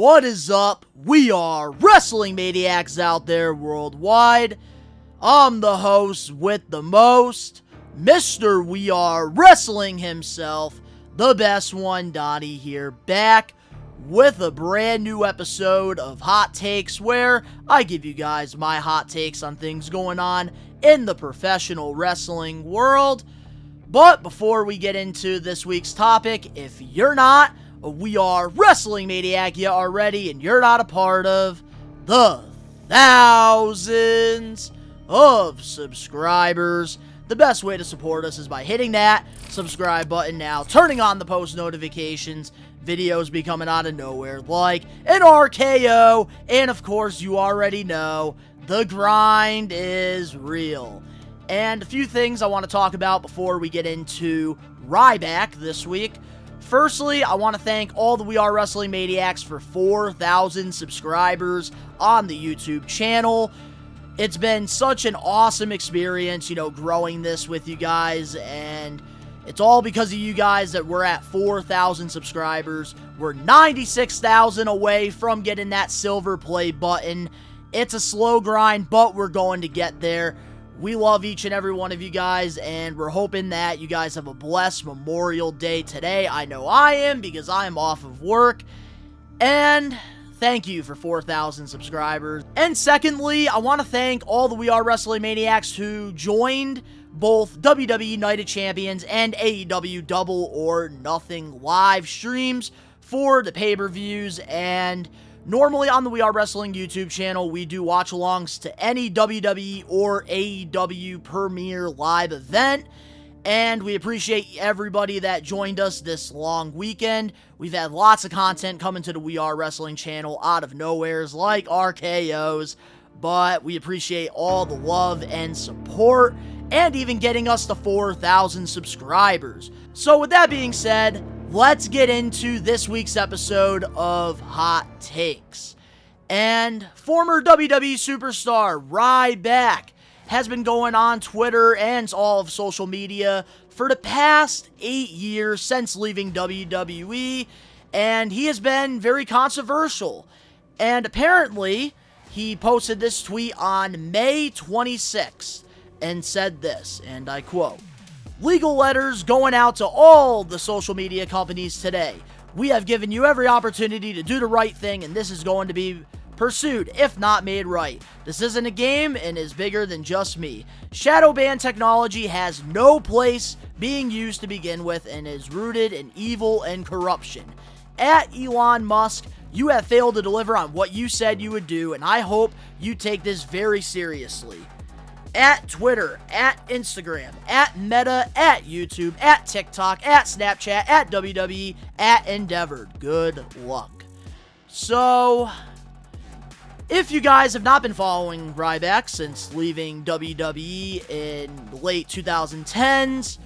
What is up? We are Wrestling Maniacs out there worldwide. I'm the host with the most, Mr. We Are Wrestling himself, the best one, Donnie here, back with a brand new episode of Hot Takes, where I give you guys my hot takes on things going on in the professional wrestling world. But before we get into this week's topic, if you're not We Are Wrestling Maniac yet already, and you're not a part of the thousands of subscribers, the best way to support us is by hitting that subscribe button now, turning on the post notifications. Videos be coming out of nowhere like an RKO, and of course you already know the grind is real. And a few things I want to talk about before we get into Ryback this week. Firstly, I want to thank all the We Are Wrestling Maniacs for 4,000 subscribers on the YouTube channel. It's been such an awesome experience, growing this with you guys, and it's all because of you guys that we're at 4,000 subscribers. We're 96,000 away from getting that silver play button. It's a slow grind, but we're going to get there. We love each and every one of you guys, and we're hoping that you guys have a blessed Memorial Day today. I know I am, because I am off of work. And thank you for 4,000 subscribers. And secondly, I want to thank all the We Are Wrestling Maniacs who joined both WWE Night of Champions and AEW Double or Nothing live streams for the pay-per-views. And normally on the We Are Wrestling YouTube channel, we do watch-alongs to any WWE or AEW premiere live event, and we appreciate everybody that joined us this long weekend. We've had lots of content coming to the We Are Wrestling channel out of nowheres like RKOs, but we appreciate all the love and support, and even getting us to 4,000 subscribers. So with that being said, let's get into this week's episode of Hot Takes. And former WWE superstar Ryback has been going on Twitter and all of social media for the past 8 years since leaving WWE, and he has been very controversial. And apparently, he posted this tweet on May 26th and said this, and I quote, "Legal letters going out to all the social media companies today. We have given you every opportunity to do the right thing, and this is going to be pursued, if not made right. This isn't a game and is bigger than just me. Shadow ban technology has no place being used to begin with and is rooted in evil and corruption. At Elon Musk, you have failed to deliver on what you said you would do, and I hope you take this very seriously. At Twitter, at Instagram, at Meta, at YouTube, at TikTok, at Snapchat, at WWE, at Endeavor. Good luck." So, if you guys have not been following Ryback since leaving WWE in the late 2010s,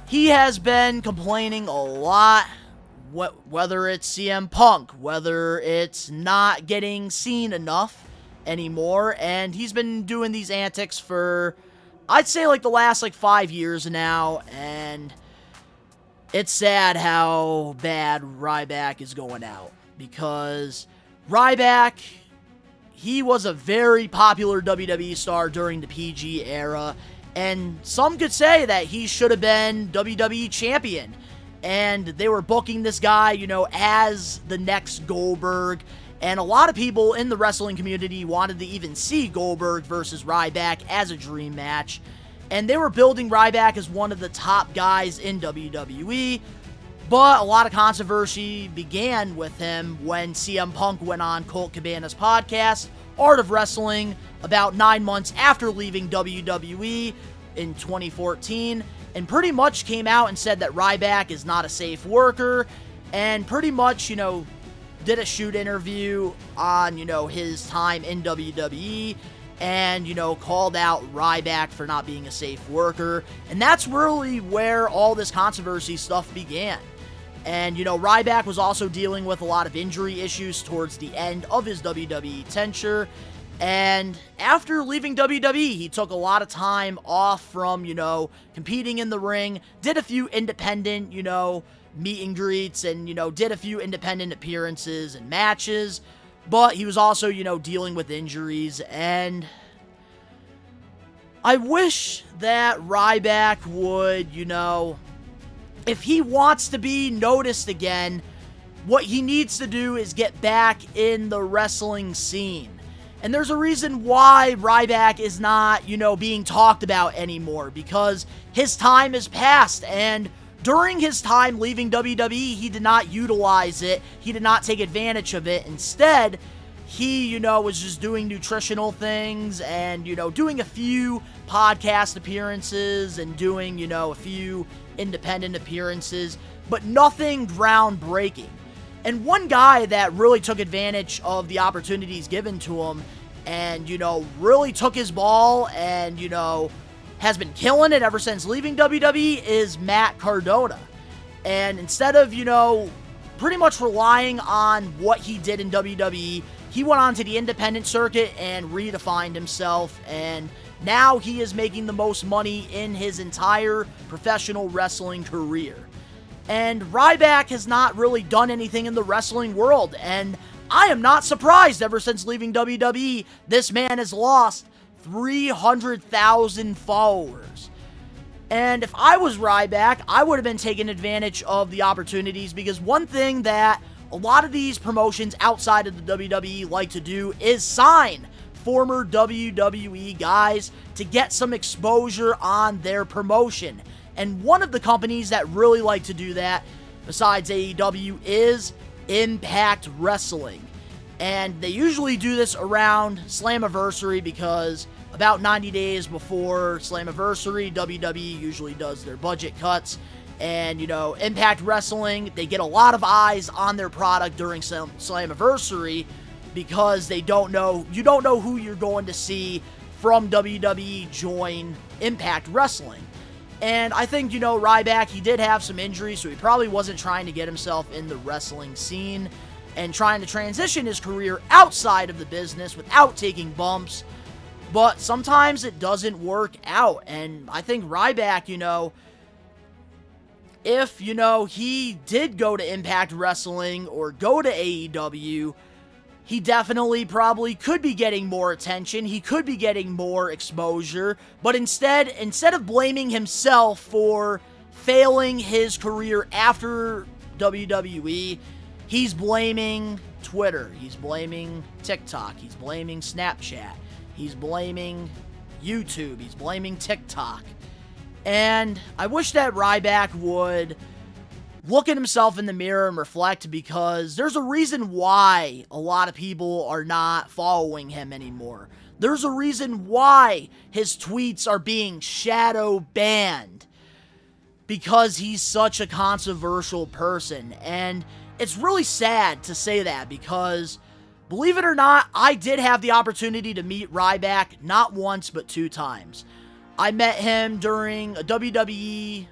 he has been complaining a lot, whether it's CM Punk, whether it's not getting seen enough anymore, and he's been doing these antics for, I'd say, the last 5 years now, and it's sad how bad Ryback is going out, because Ryback, he was a very popular WWE star during the PG era, and some could say that he should have been WWE champion, and they were booking this guy, as the next Goldberg. And a lot of people in the wrestling community wanted to even see Goldberg versus Ryback as a dream match. And they were building Ryback as one of the top guys in WWE. But a lot of controversy began with him when CM Punk went on Colt Cabana's podcast, Art of Wrestling, about 9 months after leaving WWE in 2014. And pretty much came out and said that Ryback is not a safe worker. And pretty much, did a shoot interview on, his time in WWE and, called out Ryback for not being a safe worker. And that's really where all this controversy stuff began. And, Ryback was also dealing with a lot of injury issues towards the end of his WWE tenure. And after leaving WWE, he took a lot of time off from, competing in the ring, did a few independent, meet and greets and, did a few independent appearances and matches. But he was also, dealing with injuries. And I wish that Ryback would, if he wants to be noticed again, what he needs to do is get back in the wrestling scene. And there's a reason why Ryback is not, being talked about anymore, because his time has passed, and during his time leaving WWE, he did not utilize it. He did not take advantage of it. Instead, he, was just doing nutritional things and, doing a few podcast appearances and doing, a few independent appearances, but nothing groundbreaking. And one guy that really took advantage of the opportunities given to him and, really took his ball and, has been killing it ever since leaving WWE is Matt Cardona. And instead of, pretty much relying on what he did in WWE, he went on to the independent circuit and redefined himself, and now he is making the most money in his entire professional wrestling career. And Ryback has not really done anything in the wrestling world, and I am not surprised. Ever since leaving WWE, this man has lost 300,000 followers. And if I was Ryback, I would have been taking advantage of the opportunities, because one thing that a lot of these promotions outside of the WWE like to do is sign former WWE guys to get some exposure on their promotion. And one of the companies that really like to do that, besides AEW, is Impact Wrestling. And they usually do this around Slammiversary, because about 90 days before Slammiversary, WWE usually does their budget cuts. And, Impact Wrestling, they get a lot of eyes on their product during Slammiversary, because you don't know who you're going to see from WWE join Impact Wrestling. And I think, Ryback, he did have some injuries, so he probably wasn't trying to get himself in the wrestling scene and trying to transition his career outside of the business without taking bumps. But sometimes it doesn't work out. And I think Ryback, if, he did go to Impact Wrestling or go to AEW, he definitely probably could be getting more attention. He could be getting more exposure. But instead of blaming himself for failing his career after WWE, he's blaming Twitter. He's blaming TikTok. He's blaming Snapchat. He's blaming YouTube. He's blaming TikTok. And I wish that Ryback would look at himself in the mirror and reflect, because there's a reason why a lot of people are not following him anymore. There's a reason why his tweets are being shadow banned, because he's such a controversial person. And it's really sad to say that, because believe it or not, I did have the opportunity to meet Ryback not once but 2 times. I met him during a WWE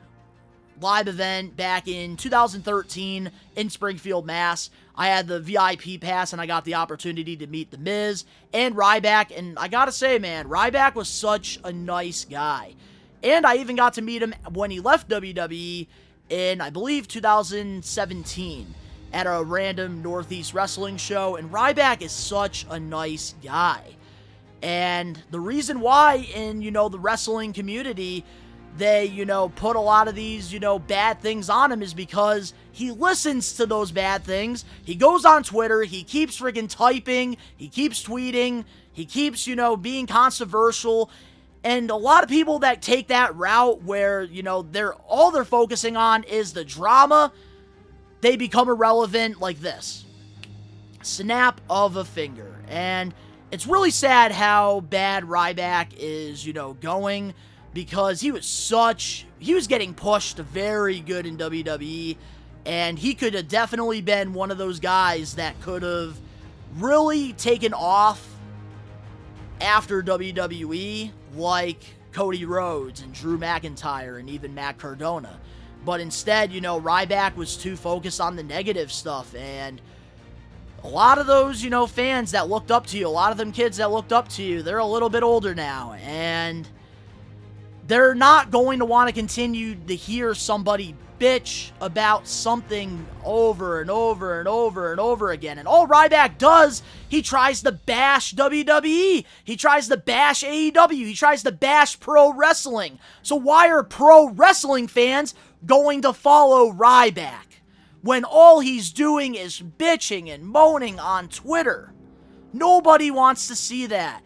live event back in 2013 in Springfield, Mass. I had the VIP pass and I got the opportunity to meet The Miz and Ryback, and I gotta say, man, Ryback was such a nice guy. And I even got to meet him when he left WWE in, I believe, 2017 at a random Northeast wrestling show, and Ryback is such a nice guy. And the reason why in, the wrestling community they, put a lot of these, bad things on him is because he listens to those bad things. He goes on Twitter, he keeps freaking typing, he keeps tweeting, he keeps, being controversial. And a lot of people that take that route where, all they're focusing on is the drama, they become irrelevant like this. Snap of a finger. And it's really sad how bad Ryback is, going, because he was getting pushed very good in WWE, and he could have definitely been one of those guys that could have really taken off after WWE, like Cody Rhodes and Drew McIntyre and even Matt Cardona. But instead, Ryback was too focused on the negative stuff, and a lot of those, fans that looked up to you, a lot of them kids that looked up to you, they're a little bit older now, and they're not going to want to continue to hear somebody bitch about something over and over and over and over again. And all Ryback does, he tries to bash WWE. He tries to bash AEW. He tries to bash pro wrestling. So why are pro wrestling fans going to follow Ryback when all he's doing is bitching and moaning on Twitter? Nobody wants to see that.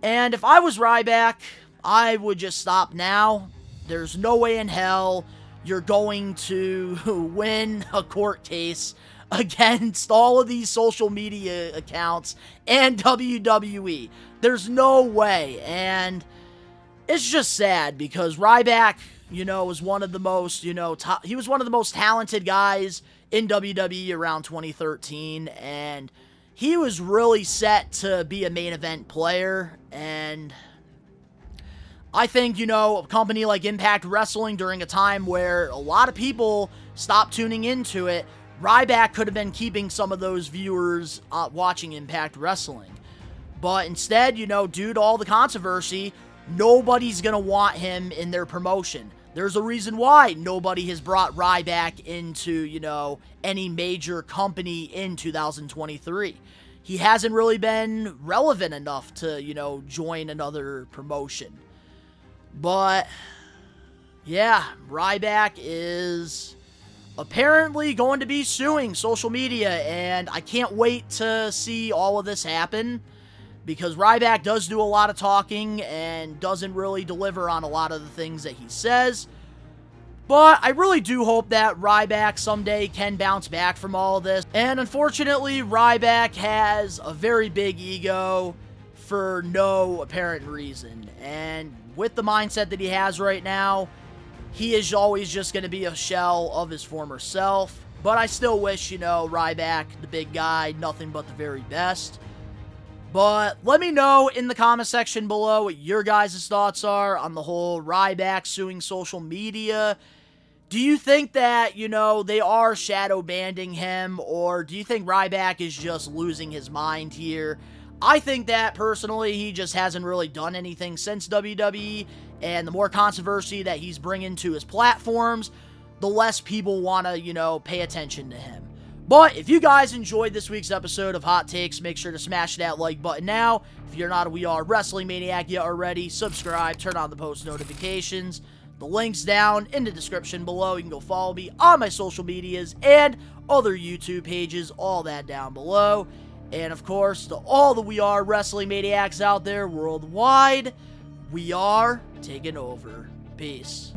And if I was Ryback, I would just stop now. There's no way in hell you're going to win a court case against all of these social media accounts and WWE. There's no way. And it's just sad because Ryback, was one of the most, he was one of the most talented guys in WWE around 2013, and he was really set to be a main event player. And I think, a company like Impact Wrestling, during a time where a lot of people stopped tuning into it, Ryback could have been keeping some of those viewers watching Impact Wrestling. But instead, due to all the controversy, nobody's going to want him in their promotion. There's a reason why nobody has brought Ryback into, any major company in 2023. He hasn't really been relevant enough to, join another promotion. But, yeah, Ryback is apparently going to be suing social media, and I can't wait to see all of this happen, because Ryback does do a lot of talking and doesn't really deliver on a lot of the things that he says. But I really do hope that Ryback someday can bounce back from all of this. And unfortunately, Ryback has a very big ego for no apparent reason. And with the mindset that he has right now, he is always just going to be a shell of his former self. But I still wish, Ryback, the big guy, nothing but the very best. But let me know in the comment section below what your guys' thoughts are on the whole Ryback suing social media. Do you think that, they are shadow banning him, or do you think Ryback is just losing his mind here? I think that, personally, he just hasn't really done anything since WWE, and the more controversy that he's bringing to his platforms, the less people want to, pay attention to him. But if you guys enjoyed this week's episode of Hot Takes, make sure to smash that like button now. If you're not a We Are Wrestling Maniac yet already, subscribe, turn on the post notifications. The link's down in the description below. You can go follow me on my social medias and other YouTube pages, all that down below. And of course, to all the We Are Wrestling Maniacs out there worldwide, we are taking over. Peace.